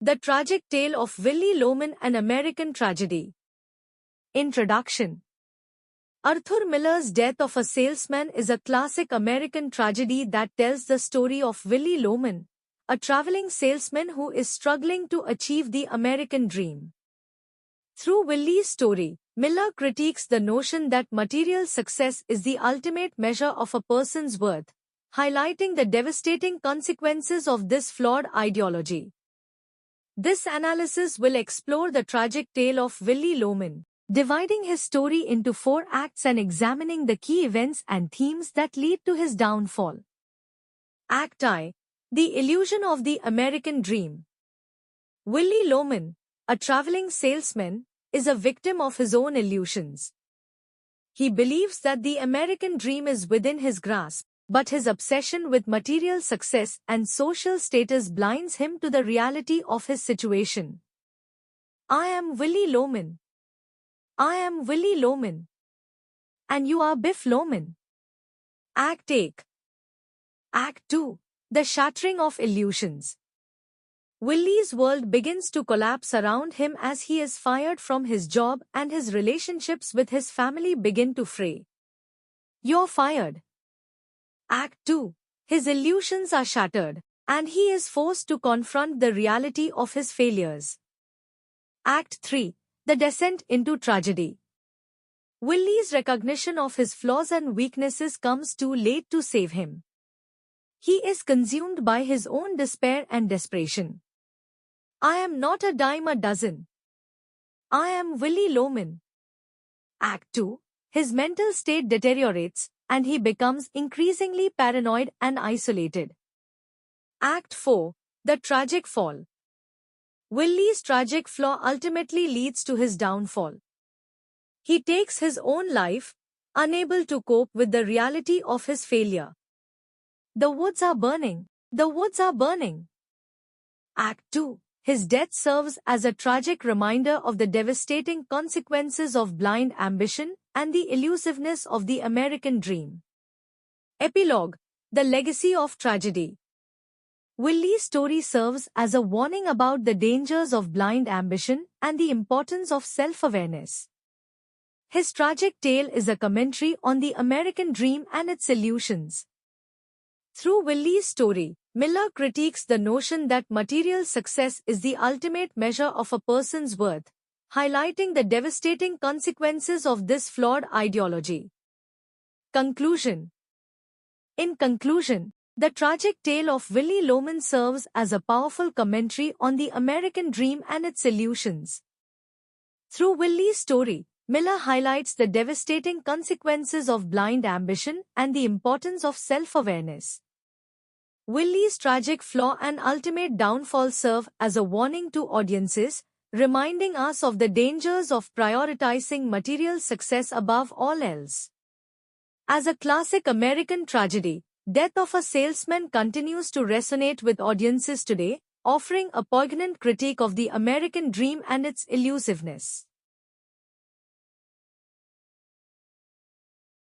The Tragic Tale of Willy Loman, an American Tragedy. Introduction. Arthur Miller's Death of a Salesman is a classic American tragedy that tells the story of Willy Loman, a traveling salesman who is struggling to achieve the American dream. Through Willy's story, Miller critiques the notion that material success is the ultimate measure of a person's worth, highlighting the devastating consequences of this flawed ideology. This analysis will explore the tragic tale of Willy Loman, dividing his story into 4 acts and examining the key events and themes that lead to his downfall. Act I. The Illusion of the American Dream. Willy Loman, a traveling salesman, is a victim of his own illusions. He believes that the American dream is within his grasp, but his obsession with material success and social status blinds him to the reality of his situation. I am Willy Loman. I am Willy Loman. And you are Biff Loman. Act 8. Act 2. The Shattering of Illusions. Willy's world begins to collapse around him as he is fired from his job and his relationships with his family begin to fray. You're fired. Act 2. His illusions are shattered, and he is forced to confront the reality of his failures. Act 3. The Descent into Tragedy. Willy's recognition of his flaws and weaknesses comes too late to save him. He is consumed by his own despair and desperation. I am not a dime a dozen. I am Willy Loman. Act 2. His mental state deteriorates, and he becomes increasingly paranoid and isolated. Act 4. The Tragic Fall. Willy's tragic flaw ultimately leads to his downfall. He takes his own life, unable to cope with the reality of his failure. The woods are burning. The woods are burning. Act 2. His death serves as a tragic reminder of the devastating consequences of blind ambition and the elusiveness of the American dream. Epilogue. The Legacy of Tragedy. Willy's story serves as a warning about the dangers of blind ambition and the importance of self-awareness. His tragic tale is a commentary on the American dream and its illusions. Through Willy's story, Miller critiques the notion that material success is the ultimate measure of a person's worth, highlighting the devastating consequences of this flawed ideology. Conclusion. In conclusion, the tragic tale of Willy Loman serves as a powerful commentary on the American dream and its illusions. Through Willy's story, Miller highlights the devastating consequences of blind ambition and the importance of self-awareness. Willy's tragic flaw and ultimate downfall serve as a warning to audiences, reminding us of the dangers of prioritizing material success above all else. As a classic American tragedy, Death of a Salesman continues to resonate with audiences today, offering a poignant critique of the American dream and its elusiveness.